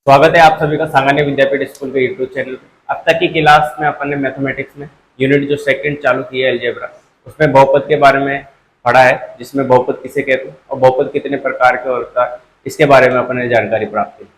स्वागत है आप सभी का सामान्य विद्यापीठ स्कूल के यूट्यूब चैनल पे। अब तक की क्लास में अपन ने मैथमेटिक्स में यूनिट जो सेकंड चालू की है अलजेब्रा, उसमें बहुपद के बारे में पढ़ा है, जिसमें बहुपद किसे कहते हैं और बहुपद कितने प्रकार के होता है, इसके बारे में अपन ने जानकारी प्राप्त की।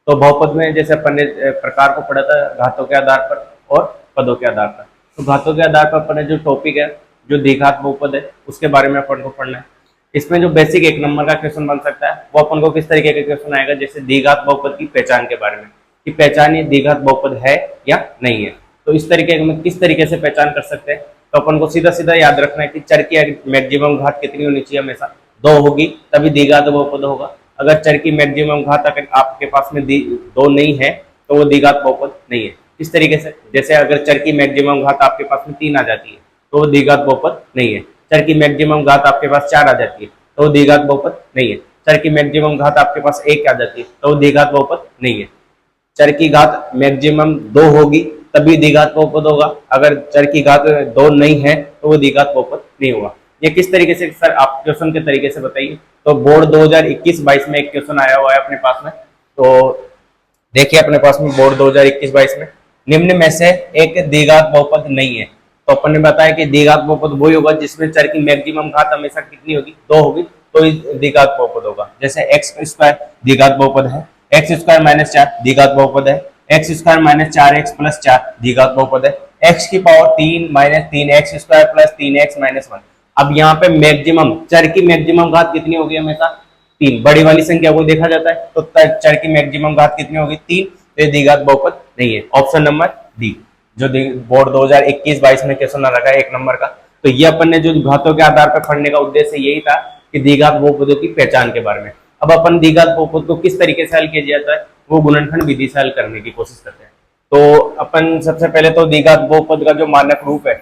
तो बहुपद में जैसे अपन ने प्रकार को पढ़ा था घातों के आधार पर और पदों के आधार पर। तो घातों के आधार पर अपन ने जो टॉपिक है, जो द्विघात बहुपद है, उसके बारे में अपन को पढ़ना है। इसमें जो बेसिक 1 नंबर का क्वेश्चन बन सकता है वो अपन को किस तरीके का क्वेश्चन आएगा, जैसे द्विघात बहुपद की पहचान के बारे में, कि पहचान ये द्विघात बहुपद है या नहीं है। तो इस तरीके में किस तरीके से पहचान कर सकते हैं, तो अपन को सीधा सीधा याद रखना है कि चर की मैक्सिमम घात कितनी होनी चाहिए, हमेशा 2 होगी तभी द्विघात बहुपद होगा। अगर चर की मैक्सिमम घात अगर आपके पास में 2 नहीं है तो वो द्विघात बहुपद नहीं है। इस तरीके से जैसे अगर चर की मैक्सिमम घात आपके पास में 3 आ जाती है तो वो द्विघात बहुपद नहीं है। चर की मैक्सिमम घात आपके पास 4 आ जाती है तो वो द्विघात बहुपद नहीं है। चर की मैक्सिमम घात आपके पास 1 आ जाती है तो वो द्विघात बहुपद नहीं है। चर की घात मैक्सिमम 2 होगी तभी द्विघात बहुपद होगा। अगर चर की घात 2 नहीं है तो वो द्विघात बहुपद नहीं होगा। ये किस तरीके से सर आप क्वेश्चन के तरीके से बताइए। तो बोर्ड 2021-22 में एक क्वेश्चन आया हुआ है अपने पास में, तो देखिए अपने पास में बोर्ड 2021-22 में निम्न में से एक द्विघात बहुपद नहीं है। तो अपन ने बताया कि द्विघात बहुपद वही होगा जिसमें चर की मैक्सिमम घात हमेशा कितनी होगी, 2 होगी, तो द्विघात बहुपद होगा। जैसे एक्स स्क्वायर द्विघात बहुपद है, एक्स स्क्वायर माइनस 4 द्विघात बहुपद है, x square minus 4x plus 4 द्विघात बहुपद है, एक्स की power 3 minus 3 x square plus 3x minus 1। अब यहाँ पे मैक्सिमम चर की मैक्सिमम घात कितनी होगी, हमेशा 3। बड़ी वाली संख्या को देखा जाता है तो चर की मैक्सिमम घात कितनी होगी, 3। तो द्विघात बहुपद नहीं है। ऑप्शन नंबर डी, जो बोर्ड 2021-22 में क्वेश्चन आ रखा है 1 नंबर का। तो ये अपन ने जो घातों के आधार पर पढ़ने का उद्देश्य यही था कि द्विघात बहुपदों की पहचान के बारे में। अब अपन द्विघात बहुपद को किस तरीके से हल किया जाता है वो गुणनखंड विधि से हल करने की कोशिश करते हैं। तो अपन सबसे पहले तो द्विघात बहुपद का जो मानक रूप है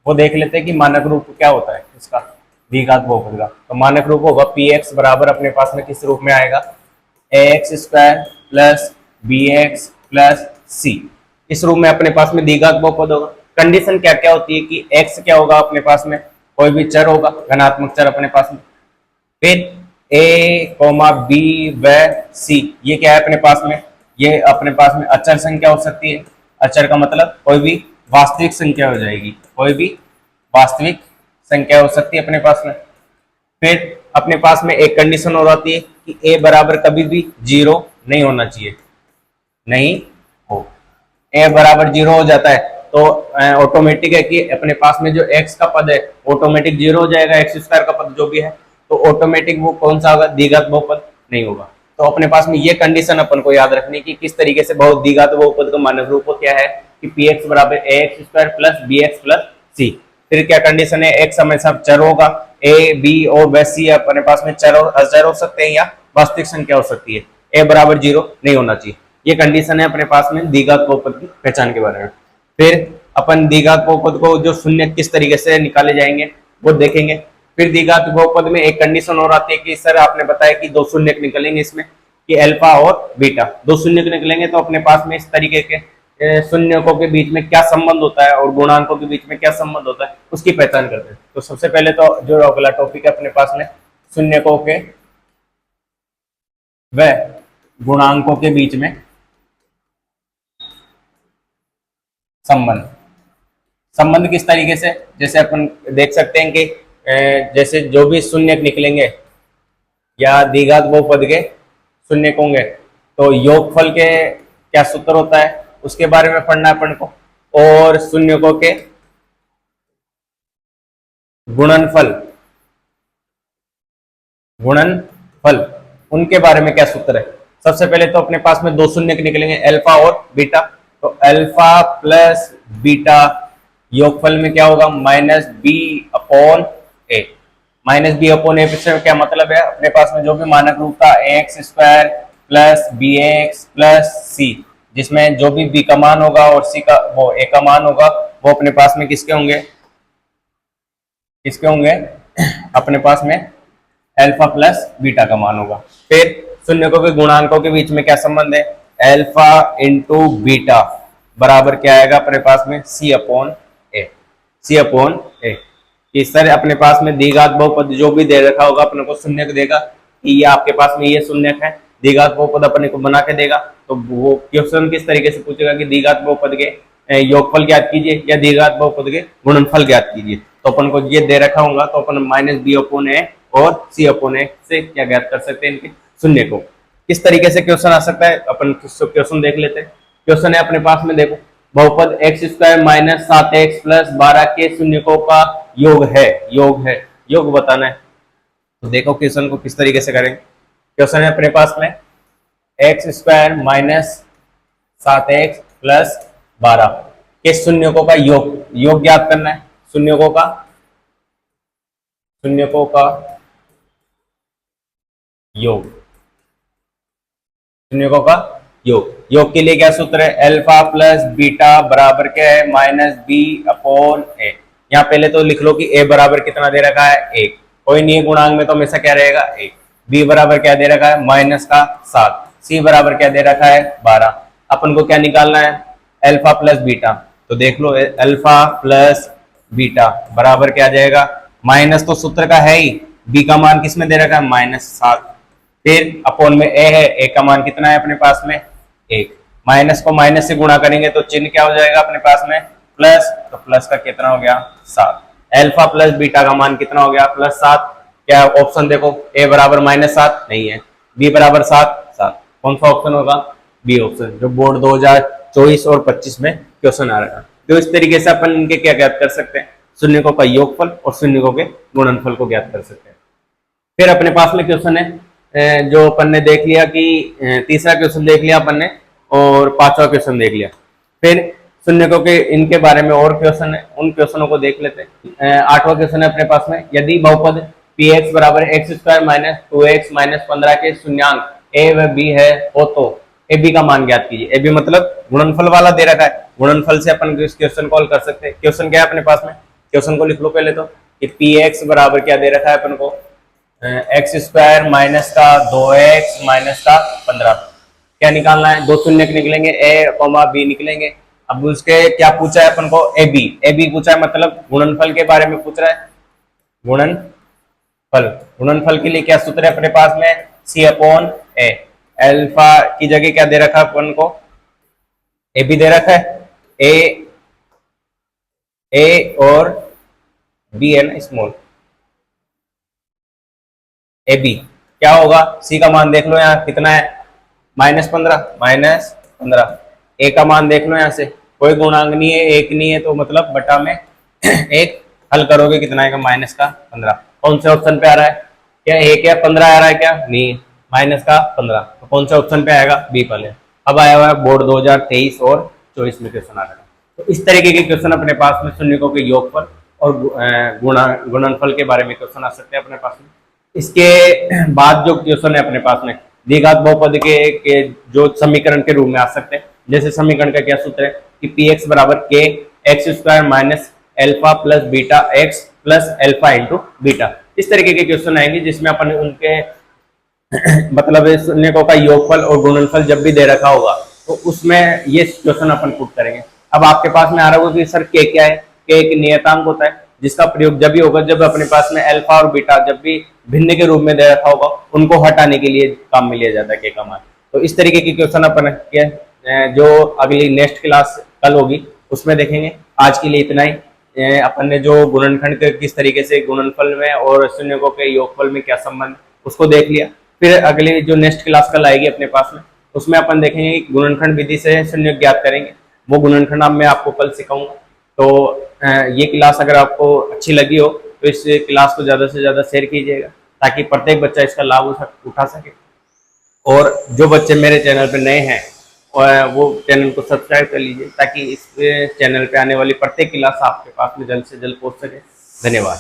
वो देख लेते हैं कि मानक रूप क्या होता है इसका, द्विघात बहुपद का। तो मानक रूप होगा px बराबर अपने पास में किस रूप में आएगा, ax square plus bx plus c। इस रूप में अपने पास में द्विघात बहुपद होगा। कंडीशन क्या क्या होती है कि x क्या होगा अपने पास में, कोई भी चर होगा, धनात्मक चर अपने पास में, फिर a, b व c, ये क्या है अपने पास में, ये अपने पास में अचर संख्या हो सकती है। अचर का मतलब कोई भी वास्तविक संख्या हो जाएगी, कोई भी वास्तविक संख्या हो सकती है अपने पास में। फिर अपने पास में एक कंडीशन और आती है कि a बराबर कभी भी 0 नहीं होना चाहिए, नहीं हो। a बराबर 0 हो जाता है तो ऑटोमेटिक है कि अपने पास में जो x का पद है ऑटोमेटिक 0 हो जाएगा, एक्स स्क्वायर का पद जो भी है, तो ऑटोमेटिक वो कौन सा होगा, द्विघात बहुपद नहीं होगा। तो अपने पास में ये कंडीशन अपन को याद रखनी की किस तरीके से बहुत द्विघात बहुपद का मानक रूप क्या है कि px बराबर ax square plus bx plus c। फिर क्या कंडीशन है, x हमेशा चर होगा, a b और व c अपने पास में चर और अचर हो सकते हैं या वास्तविक संख्या हो सकती है, a बराबर 0 नहीं होना चाहिए। ये कंडीशन है अपने पास में द्विघात बहुपद की पहचान के बारे में। फिर अपन द्विघात बहुपद को जो शून्य किस तरीके से निकाले जाएंगे वो देखेंगे। फिर द्विघात बहुपद में एक कंडीशन और आती है कि सर आपने बताया कि 2 शून्य निकलेंगे इसमें, कि अल्फा और बीटा 2 शून्य निकलेंगे, तो अपने पास में इस तरीके के शून्यकों के बीच में क्या संबंध होता है और गुणांकों के बीच में क्या संबंध होता है उसकी पहचान करते हैं। तो सबसे पहले तो जो अगला टॉपिक है अपने पास में शून्यकों के व गुणांकों के बीच में संबंध। संबंध किस तरीके से, जैसे अपन देख सकते हैं कि जैसे जो भी शून्य निकलेंगे या द्विघात बहुपद के शून्य होंगे तो योगफल के क्या सूत्र होता है उसके बारे में पढ़ना है अपन को, और शून्यकों के गुणनफल उनके बारे में क्या सूत्र है। सबसे पहले तो अपने पास में 2 शून्य निकलेंगे, अल्फा और बीटा। तो अल्फा प्लस बीटा योगफल में क्या होगा, माइनस बी अपॉन ए। माइनस बी अपॉन ए से क्या मतलब है, अपने पास में जो भी मानक रूप था X square plus B X plus C, जिसमें जो भी बी का मान होगा और सी का वो ए का मान होगा वो अपने पास में किसके होंगे अपने पास में अल्फा प्लस बीटा का मान होगा। फिर शून्यकों के गुणांकों के बीच में क्या संबंध है, अल्फा इंटू बीटा बराबर क्या आएगा अपने पास में सी अपॉन ए। कि सर अपने पास में द्विघात बहुपद जो भी दे रखा होगा अपने को शून्य देगा कि ये आपके पास में ये शून्य है, द्विघात बहुपद अपने को बना के देगा। तो वो क्वेश्चन किस तरीके से पूछेगा कि द्विघात बहुपद के योगफल ज्ञात कीजिए या द्विघात बहुपद के गुणनफल ज्ञात कीजिए। तो अपन को ये दे रखा होगा तो अपन -b/a और c/a से क्या ज्ञात कर सकते हैं, इनके शून्य को। किस तरीके से क्वेश्चन आ सकता है अपन क्वेश्चन देख लेते हैं। क्वेश्चन है अपने पास में, देखो बहुपद x² - 7x + 12 के शून्यकों का योग है, योग बताना है। तो देखो क्वेश्चन को किस तरीके से करेंगे। क्वेश्चन है अपने पास में x² - 7x + 12 के शून्यकों का योग ज्ञात करना है। शून्यकों का योग के लिए क्या सूत्र है, अल्फा प्लस बीटा बराबर क्या है -b/a। यहाँ पहले तो लिख लो कि a बराबर कितना दे रखा है 1, कोई नहीं है गुणांक में तो हमेशा क्या रहेगा 1। b बराबर क्या दे रखा है -7, c बराबर क्या दे रखा है 12। अपन को क्या निकालना है, अल्फा प्लस बीटा। तो देख लो अल्फा प्लस बीटा बराबर क्या आ जाएगा, माइनस तो सूत्र का है ही, b का मान किसमें दे रखा है -7, फिर अपॉन में a है, a का मान कितना है अपने पास में 1। माइनस को माइनस से गुणा करेंगे तो चिन्ह क्या हो जाएगा अपने पास में प्लस, तो प्लस का कितना हो गया 7। अल्फा प्लस बीटा का मान कितना हो गया +7। क्या ऑप्शन देखो, a बराबर -7 नहीं है, b बराबर 7, कौन सा ऑप्शन होगा, बी ऑप्शन, जो बोर्ड 2024 और 25 में क्वेश्चन आ रहा है। तो इस तरीके से अपन इनके क्या ज्ञात कर सकते हैं, शून्यकों का योगफल और शून्यकों के गुणनफल को ज्ञात कर सकते हैं। फिर अपने पास में क्वेश्चन है जो अपन ने देख लिया कि तीसरा क्वेश्चन देख लिया अपन ने और पांचवा क्वेश्चन देख लिया। फिर शून्यकों के इनके बारे में और क्वेश्चन है, उन क्वेश्चनों को देख लेते हैं। आठवां क्वेश्चन है अपने पास में, यदि बहुपद px बराबर x² - 2x - 15 के शून्यांक a व b है हो तो ab का मान ज्ञात कीजिए। ab मतलब गुणनफल वाला दे रखा है, गुणनफल से अपन इस क्वेश्चन को हल कर सकते हैं। क्वेश्चन क्या है अपने पास में, क्वेश्चन को लिख लो पहले तो कि px बराबर क्या दे रखा है अपन को x² - 2x - 15। क्या निकालना है, दो शून्य निकलेंगे a, b निकलेंगे। अब उसके क्या पूछा है अपन को, ab पूछा है, मतलब गुणनफल के बारे में पूछ रहा है। गुणनफल के लिए क्या सूत्र है अपने पास में, c/a। अल्फा की जगह क्या दे रखा है अपन को, ab दे रखा है, a और b है ना स्मॉल, ab क्या होगा, c का मान देख लो यहाँ कितना है -15, a का मान देख लो यहाँ से, कोई गुणांक नहीं है, एक नहीं है, तो मतलब बटा में एक हल करोगे कितना आएगा -15। कौन से ऑप्शन पे आ रहा है, क्या एक या 15 आ रहा है, क्या नहीं -15, तो कौन से ऑप्शन पे आएगा बी पहले। अब आया हुआ है बोर्ड 2023 और 24 में क्वेश्चन आ रहा है। तो इस तरीके के क्वेश्चन अपने पास में शून्यकों के योगफल और गुणनफल के बारे में क्वेश्चन आ सकते हैं अपने पास में। इसके बाद जो क्वेश्चन है अपने पास में द्विघात बहुपद के जो समीकरण के रूप में आ सकते हैं। जैसे समीकरण का क्या सूत्र है कि px बराबर k x² - alpha plus beta x plus alpha into beta. इस तरीके के क्वेश्चन आएंगे जिसमें अपन उनके मतलब शून्यकों का योगफल और गुणनफल जब भी दे रखा होगा तो उसमें ये क्वेश्चन अपन पुट करेंगे। अब आपके पास में आ रहा होगा कि सर k क्या है, k एक नियतांक होता है जिसका प्रयोग जब भी होगा जब अपने पास में अल्फा और बीटा जब भी भिन्न के रूप में दे रखा होगा उनको हटाने के लिए काम में लिया जाता है k का मान। तो इस तरीके की क्वेश्चन अपन जो अगली नेक्स्ट क्लास कल होगी उसमें देखेंगे। आज के लिए इतना ही। अपन ने जो गुणनखंड के किस तरीके से गुणनफल में और शून्यकों के योगफल में क्या संबंध उसको देख लिया। फिर अगली जो नेक्स्ट क्लास कल आएगी अपने पास में उसमें अपन देखेंगे कि गुणनखंड विधि से शून्य ज्ञात करेंगे। वो गुणनखंड मैं आपको कल सिखाऊंगा। तो ये क्लास अगर आपको अच्छी लगी हो तो इस क्लास को ज़्यादा से ज़्यादा शेयर कीजिएगा ताकि प्रत्येक बच्चा इसका लाभ उठा सके। और जो बच्चे मेरे चैनल पर नए हैं और वो चैनल को सब्सक्राइब कर लीजिए ताकि इस चैनल पे आने वाली प्रत्येक क्लास आपके पास में जल्द से जल्द पहुंच सके। धन्यवाद।